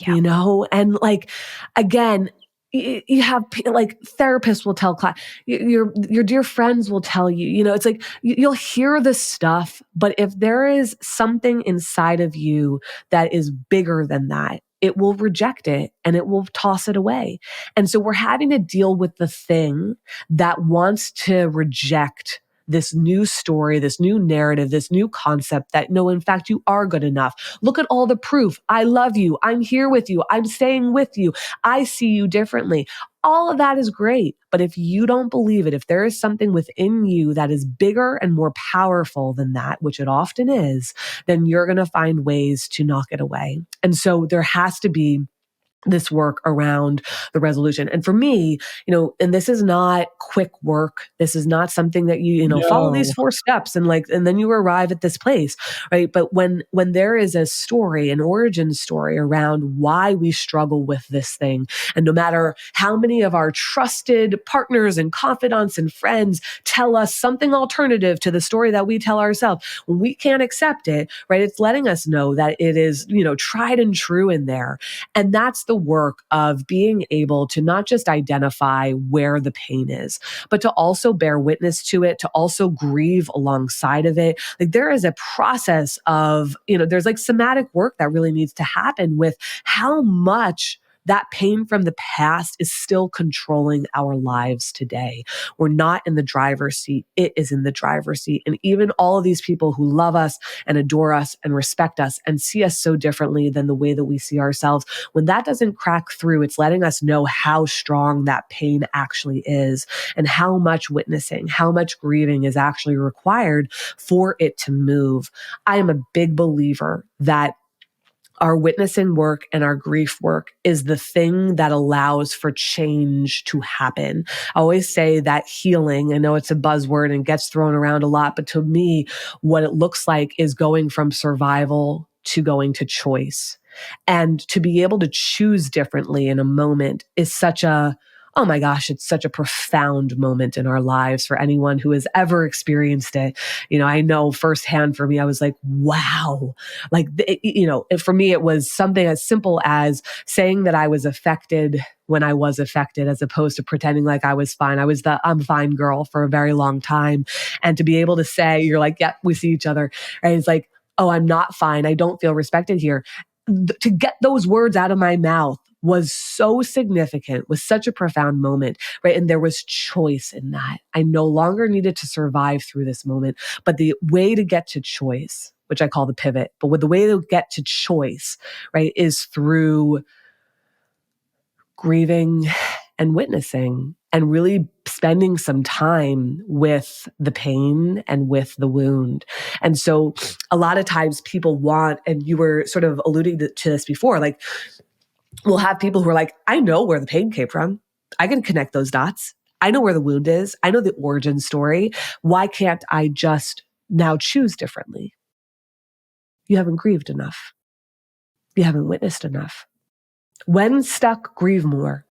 And like, again, you have like therapists will tell your dear friends will tell you, it's like you'll hear this stuff, but if there is something inside of you that is bigger than that, it will reject it and it will toss it away. And so we're having to deal with the thing that wants to reject this new story, this new narrative, this new concept that no, in fact, you are good enough. Look at all the proof. I love you. I'm here with you. I'm staying with you. I see you differently. All of that is great. But if you don't believe it, if there is something within you that is bigger and more powerful than that, which it often is, then you're going to find ways to knock it away. And so there has to be this work around the resolution. And for me, and this is not quick work. This is not something that follow these 4 steps and then you arrive at this place, right? But when there is a story, an origin story around why we struggle with this thing, and no matter how many of our trusted partners and confidants and friends tell us something alternative to the story that we tell ourselves, when we can't accept it, right? It's letting us know that it is, tried and true in there. And that's the work of being able to not just identify where the pain is, but to also bear witness to it, to also grieve alongside of it. Like there is a process of, there's like somatic work that really needs to happen with how much that pain from the past is still controlling our lives today. We're not in the driver's seat. It is in the driver's seat. And even all of these people who love us and adore us and respect us and see us so differently than the way that we see ourselves, when that doesn't crack through, it's letting us know how strong that pain actually is and how much witnessing, how much grieving is actually required for it to move. I am a big believer that our witnessing work and our grief work is the thing that allows for change to happen. I always say that healing, I know it's a buzzword and gets thrown around a lot, but to me, what it looks like is going from survival to going to choice. And to be able to choose differently in a moment is oh my gosh, it's such a profound moment in our lives for anyone who has ever experienced it. I know firsthand for me, I was like, wow. Like, for me, it was something as simple as saying that I was affected when I was affected, as opposed to pretending like I was fine. I was the I'm fine girl for a very long time. And to be able to say, you're like, yeah, we see each other. And it's like, oh, I'm not fine. I don't feel respected here. To get those words out of my mouth was so significant, was such a profound moment, right? And there was choice in that. I no longer needed to survive through this moment, but the way to get to choice, which I call the pivot, but with the way to get to choice, right, is through grieving and witnessing and really spending some time with the pain and with the wound. And so a lot of times people want, and you were sort of alluding to this before, like we'll have people who are like, I know where the pain came from. I can connect those dots. I know where the wound is. I know the origin story. Why can't I just now choose differently? You haven't grieved enough. You haven't witnessed enough. When stuck, grieve more.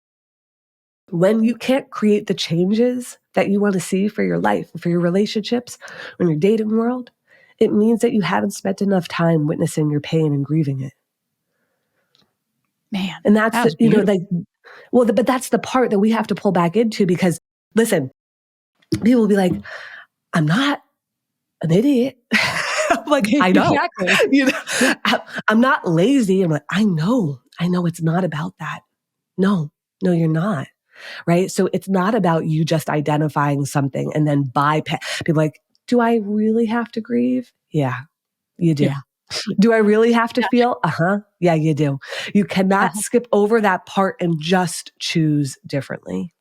When you can't create the changes that you want to see for your life, for your relationships, in your dating world, it means that you haven't spent enough time witnessing your pain and grieving it. Man, and that's, that but that's the part that we have to pull back into, because listen, people will be like, I'm not an idiot. I'm like, I know. Exactly. I'm not lazy. I'm like, I know it's not about that. No, you're not. Right. So it's not about you just identifying something and then be like, do I really have to grieve? Yeah, you do. Yeah. Do I really have to feel? Yeah, you do. You cannot skip over that part and just choose differently.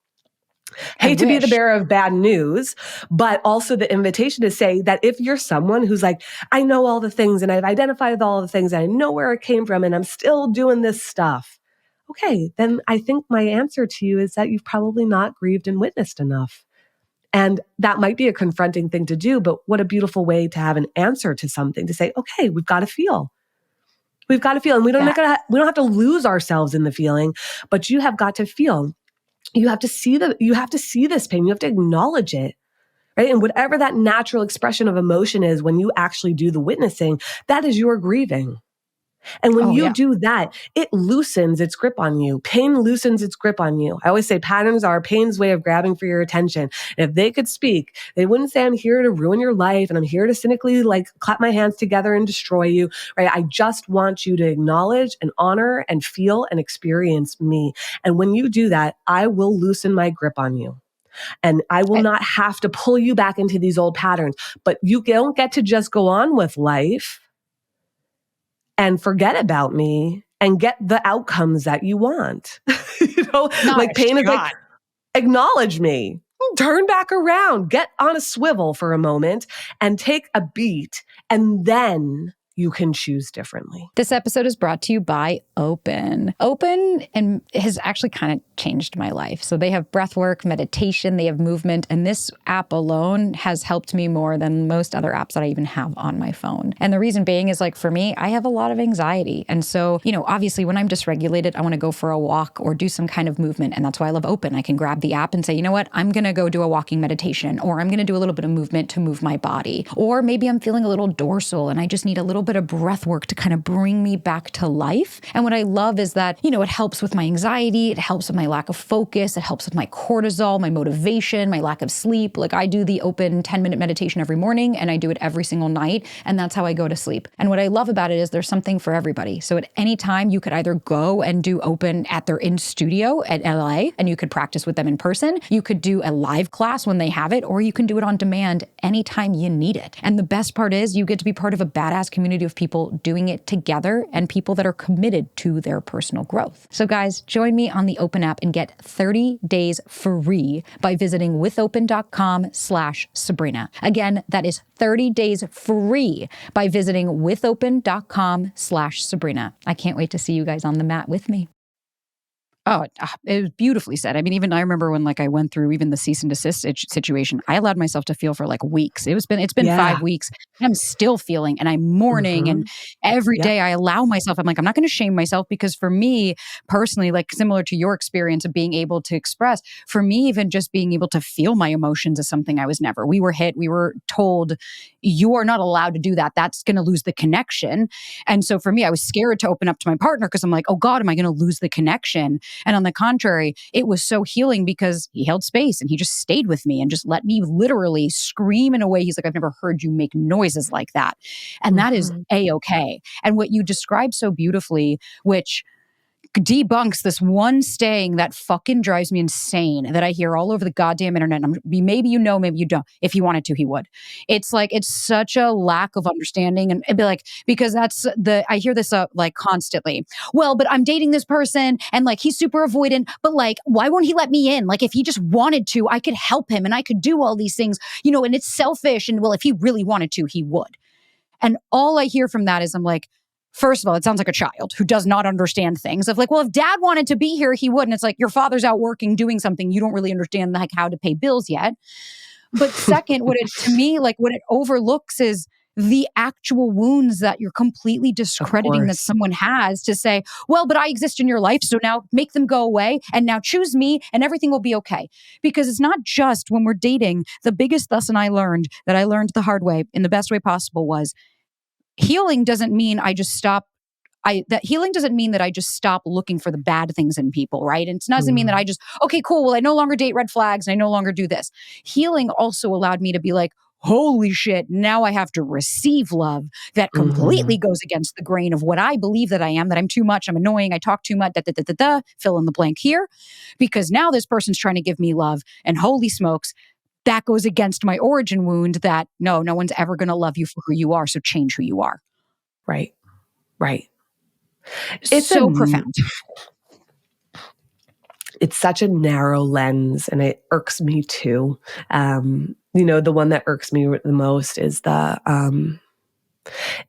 Hate to be the bearer of bad news, but also the invitation to say that if you're someone who's like, I know all the things and I've identified all the things and I know where it came from and I'm still doing this stuff. Okay, then I think my answer to you is that you've probably not grieved and witnessed enough. And that might be a confronting thing to do, but what a beautiful way to have an answer to something, to say, okay, we've got to feel. We've got to feel. And we don't have to lose ourselves in the feeling, but you have got to feel. You have to see this pain. You have to acknowledge it. Right. And whatever that natural expression of emotion is when you actually do the witnessing, that is your grieving. And when you do that, it loosens its grip on you. Pain loosens its grip on you. I always say patterns are pain's way of grabbing for your attention. And if they could speak, they wouldn't say, I'm here to ruin your life and I'm here to cynically clap my hands together and destroy you. Right? I just want you to acknowledge and honor and feel and experience me. And when you do that, I will loosen my grip on you. And I will not have to pull you back into these old patterns. But you don't get to just go on with life and forget about me and get the outcomes that you want. Pain is like, acknowledge me, turn back around, get on a swivel for a moment and take a beat, and then you can choose differently. This episode is brought to you by Open. Open and has actually kind of changed my life. So they have breathwork, meditation, they have movement, and this app alone has helped me more than most other apps that I even have on my phone. And the reason being is for me, I have a lot of anxiety. And so, obviously when I'm dysregulated, I want to go for a walk or do some kind of movement. And that's why I love Open. I can grab the app and say, you know what, I'm going to go do a walking meditation, or I'm going to do a little bit of movement to move my body. Or maybe I'm feeling a little dorsal and I just need a little bit of breath work to kind of bring me back to life. And what I love is that, it helps with my anxiety. It helps with my lack of focus. It helps with my cortisol, my motivation, my lack of sleep. I do the Open 10-minute meditation every morning and I do it every single night. And that's how I go to sleep. And what I love about it is there's something for everybody. So at any time you could either go and do Open at their in studio at LA and you could practice with them in person. You could do a live class when they have it, or you can do it on demand anytime you need it. And the best part is you get to be part of a badass community of people doing it together and people that are committed to their personal growth. So guys, join me on the Open app and get 30 days free by visiting withopen.com/Sabrina. Again, that is 30 days free by visiting withopen.com/Sabrina. I can't wait to see you guys on the mat with me. Oh, it was beautifully said. I mean, even I remember when I went through even the cease and desist situation, I allowed myself to feel for weeks. It's been 5 weeks. And I'm still feeling and I'm mourning. And every day I allow myself, I'm not going to shame myself, because for me personally, similar to your experience of being able to express, for me, even just being able to feel my emotions is something I was never. We were told, you are not allowed to do that. That's going to lose the connection. And so for me, I was scared to open up to my partner because I'm like, oh God, am I going to lose the connection? And on the contrary, it was so healing because he held space and he just stayed with me and just let me literally scream in a way. He's like, I've never heard you make noises like that. And that is A-okay. And what you described so beautifully, which debunks this one saying that fucking drives me insane that I hear all over the goddamn internet. Maybe you know, maybe you don't. If he wanted to, he would. It's like, it's such a lack of understanding. And it'd be like, because I hear this like constantly. Well, but I'm dating this person and like he's super avoidant, but like, why won't he let me in? Like, if he just wanted to, I could help him and I could do all these things, and it's selfish. And well, if he really wanted to, he would. And all I hear from that is I'm like, first of all, it sounds like a child who does not understand things of like, well, if dad wanted to be here, he would. And it's like, your father's out working, doing something. You don't really understand like how to pay bills yet. But second, what it overlooks is the actual wounds that you're completely discrediting that someone has to say, well, but I exist in your life. So now make them go away and now choose me and everything will be okay. Because it's not just when we're dating. The biggest lesson I learned the hard way in the best way possible was healing doesn't mean healing doesn't mean that I just stop looking for the bad things in people, right? And it doesn't mean that I just, okay, cool. Well, I no longer date red flags and I no longer do this. Healing also allowed me to be like, holy shit, now I have to receive love that completely goes against the grain of what I believe that I am, that I'm too much, I'm annoying, I talk too much, fill in the blank here. Because now this person's trying to give me love and holy smokes, that goes against my origin wound that no one's ever going to love you for who you are. So change who you are. Right. It's so profound. It's such a narrow lens and it irks me too. The one that irks me the most is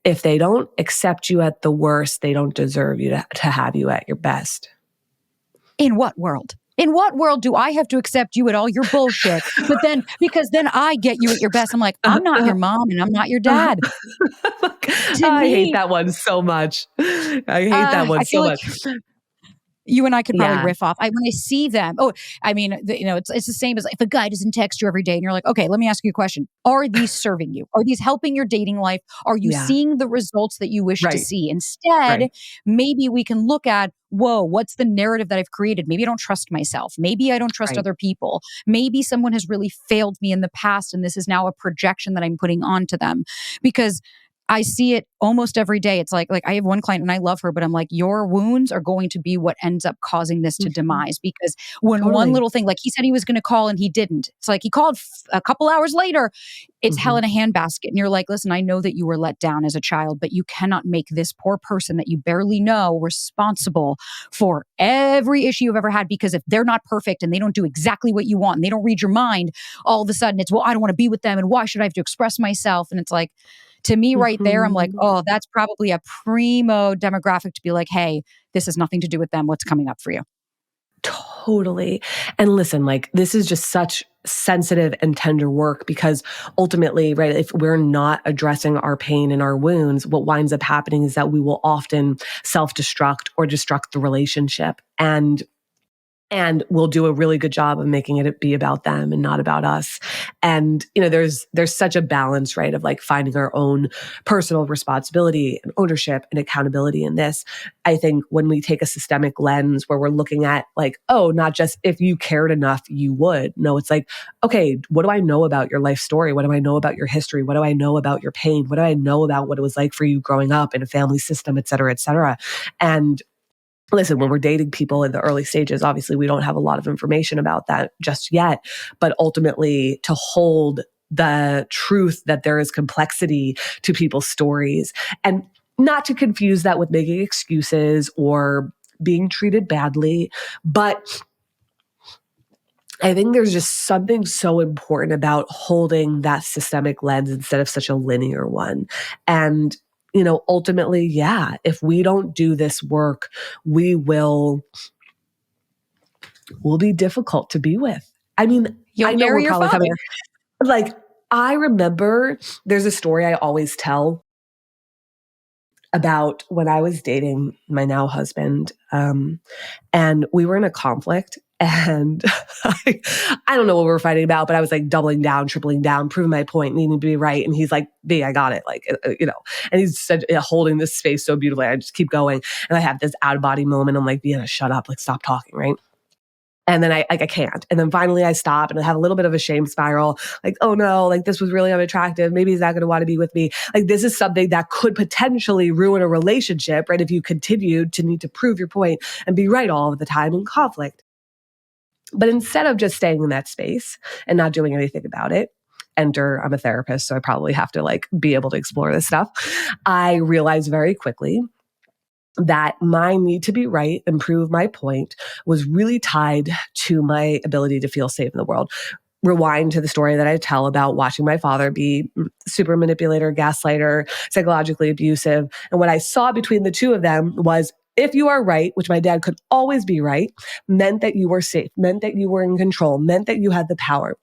if they don't accept you at the worst, they don't deserve you to have you at your best. In what world? In what world do I have to accept you at all your bullshit? But then, because then I get you at your best. I'm like, I'm not your mom and I'm not your dad. I hate that one so much. I hate that one so much. You and I could probably riff off. When I see them, it's the same as if a guy doesn't text you every day and you're like, okay, let me ask you a question. Are these serving you? Are these helping your dating life? Are you seeing the results that you wish to see? Instead, maybe we can look at, whoa, what's the narrative that I've created? Maybe I don't trust myself. Maybe I don't trust other people. Maybe someone has really failed me in the past and this is now a projection that I'm putting onto them. Because I see it almost every day. It's like I have one client and I love her, but I'm like, your wounds are going to be what ends up causing this to demise. Because when one little thing, like he said he was going to call and he didn't. It's like he called a couple hours later. It's hell in a handbasket. And you're like, listen, I know that you were let down as a child, but you cannot make this poor person that you barely know responsible for every issue you've ever had. Because if they're not perfect and they don't do exactly what you want and they don't read your mind, all of a sudden it's, well, I don't want to be with them. And why should I have to express myself? And it's like, to me right there, I'm like, oh, that's probably a primo demographic to be like, hey, this has nothing to do with them. What's coming up for you? Totally. And listen, like this is just such sensitive and tender work because ultimately, right, if we're not addressing our pain and our wounds, what winds up happening is that we will often self-destruct or destruct the relationship. And we'll do a really good job of making it be about them and not about us. And, there's such a balance, right, of like finding our own personal responsibility and ownership and accountability in this. I think when we take a systemic lens where we're looking at like, oh, not just if you cared enough, you would. No, it's like, okay, what do I know about your life story? What do I know about your history? What do I know about your pain? What do I know about what it was like for you growing up in a family system, et cetera, et cetera? And listen, when we're dating people in the early stages, obviously we don't have a lot of information about that just yet, but ultimately to hold the truth that there is complexity to people's stories and not to confuse that with making excuses or being treated badly. But I think there's just something so important about holding that systemic lens instead of such a linear one. And ultimately, if we don't do this work, we'll be difficult to be with. I mean, you'll marry your father. Like, I remember there's a story I always tell about when I was dating my now husband, and we were in a conflict. And I don't know what we were fighting about, but I was like doubling down, tripling down, proving my point, needing to be right. And he's like, B, I got it. Like, and he's said, holding this space so beautifully. I just keep going. And I have this out of body moment. I'm like, Vienna, shut up. Like, stop talking. Right. And then I can't. And then finally I stop and I have a little bit of a shame spiral. Like, oh no, like this was really unattractive. Maybe he's not going to want to be with me. Like this is something that could potentially ruin a relationship, right? If you continue to need to prove your point and be right all of the time in conflict. But instead of just staying in that space and not doing anything about it, I'm a therapist, so I probably have to like be able to explore this stuff. I realized very quickly that my need to be right and prove my point was really tied to my ability to feel safe in the world. Rewind to the story that I tell about watching my father be super manipulator, gaslighter, psychologically abusive. And what I saw between the two of them was if you are right, which my dad could always be right, meant that you were safe, meant that you were in control, meant that you had the power.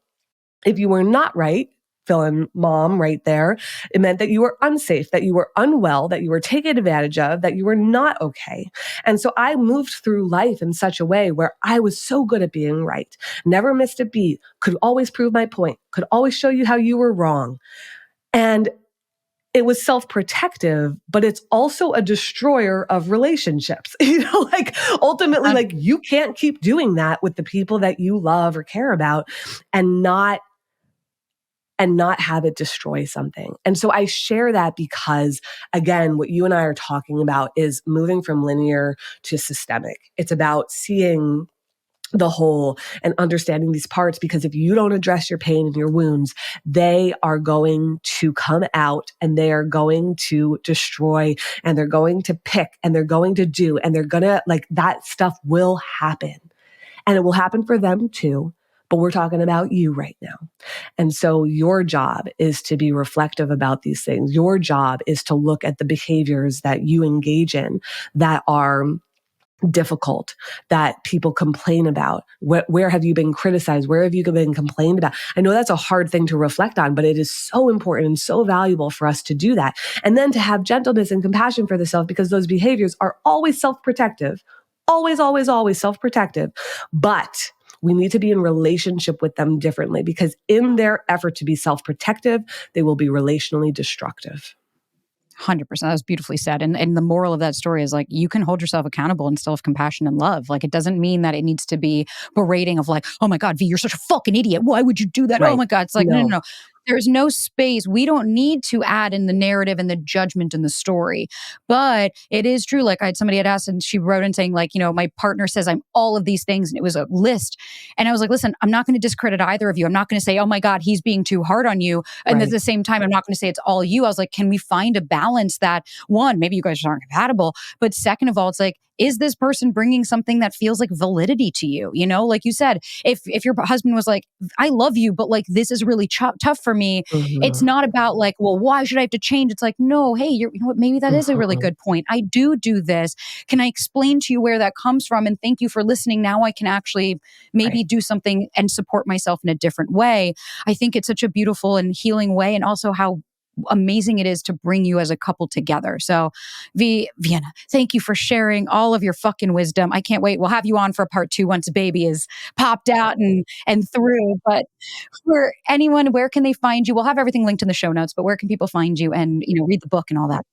If you were not right, fill in mom right there, it meant that you were unsafe, that you were unwell, that you were taken advantage of, that you were not okay. And so I moved through life in such a way where I was so good at being right, never missed a beat, could always prove my point, could always show you how you were wrong. And it was self-protective, but it's also a destroyer of relationships. Like ultimately, like you can't keep doing that with the people that you love or care about and not have it destroy something. And so I share that because, again, what you and I are talking about is moving from linear to systemic. It's about seeing the whole and understanding these parts, because if you don't address your pain and your wounds, they are going to come out and they are going to destroy and they're going to pick and they're going to do and they're going to like that stuff will happen. And it will happen for them too. But we're talking about you right now. And so your job is to be reflective about these things. Your job is to look at the behaviors that you engage in that are difficult, that people complain about. Where have you been criticized? Where have you been complained about? I know that's a hard thing to reflect on, but it is so important and so valuable for us to do that. And then to have gentleness and compassion for the self, because those behaviors are always self-protective, always, always, always self-protective. But we need to be in relationship with them differently, because in their effort to be self-protective, they will be relationally destructive. 100%. That was beautifully said. And the moral of that story is like, you can hold yourself accountable and still have compassion and love. Like, it doesn't mean that it needs to be berating of like, oh my God, V, you're such a fucking idiot. Why would you do that? Right. Oh my God. It's like, no. There's no space. We don't need to add in the narrative and the judgment in the story. But it is true. Like somebody had asked and she wrote in saying like, my partner says I'm all of these things. And it was a list. And I was like, listen, I'm not going to discredit either of you. I'm not going to say, oh my God, he's being too hard on you. And at the same time, I'm not going to say it's all you. I was like, can we find a balance that, one, maybe you guys aren't compatible, but second of all, it's like, is this person bringing something that feels like validity to you? Like you said, if your husband was like, I love you, but like, this is really tough for me. Mm-hmm. It's not about like, well, why should I have to change? It's like, no, hey, you know what? Maybe that is a really good point. I do this. Can I explain to you where that comes from? And thank you for listening. Now I can actually maybe do something and support myself in a different way. I think it's such a beautiful and healing way. And also how amazing it is to bring you as a couple together. So Vienna, thank you for sharing all of your fucking wisdom. I can't wait. We'll have you on for part 2 once the baby is popped out and through. But for anyone, where can they find you? We'll have everything linked in the show notes, but where can people find you and, read the book and all that?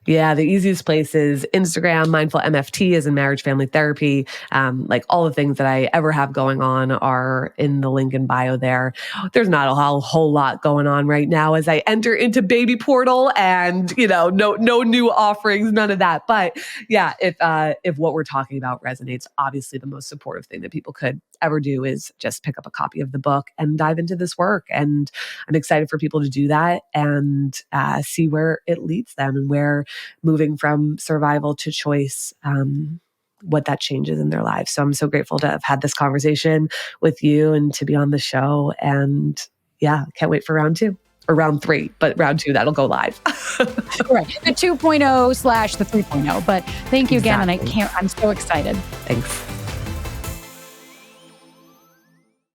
Yeah, the easiest place is Instagram. Mindful MFT is in marriage family therapy. Like all the things that I ever have going on are in the link in bio there. There's not a whole lot going on right now as I enter into baby portal and, no new offerings, none of that. But yeah, if what we're talking about resonates, obviously the most supportive thing that people could ever do is just pick up a copy of the book and dive into this work. And I'm excited for people to do that and see where it leads them and where moving from survival to choice, what that changes in their lives. So I'm so grateful to have had this conversation with you and to be on the show. And yeah, can't wait for round 2 or round 3, but round 2, that'll go live. Right. The 2.0 / the 3.0. But thank you again. Exactly. And I'm so excited. Thanks.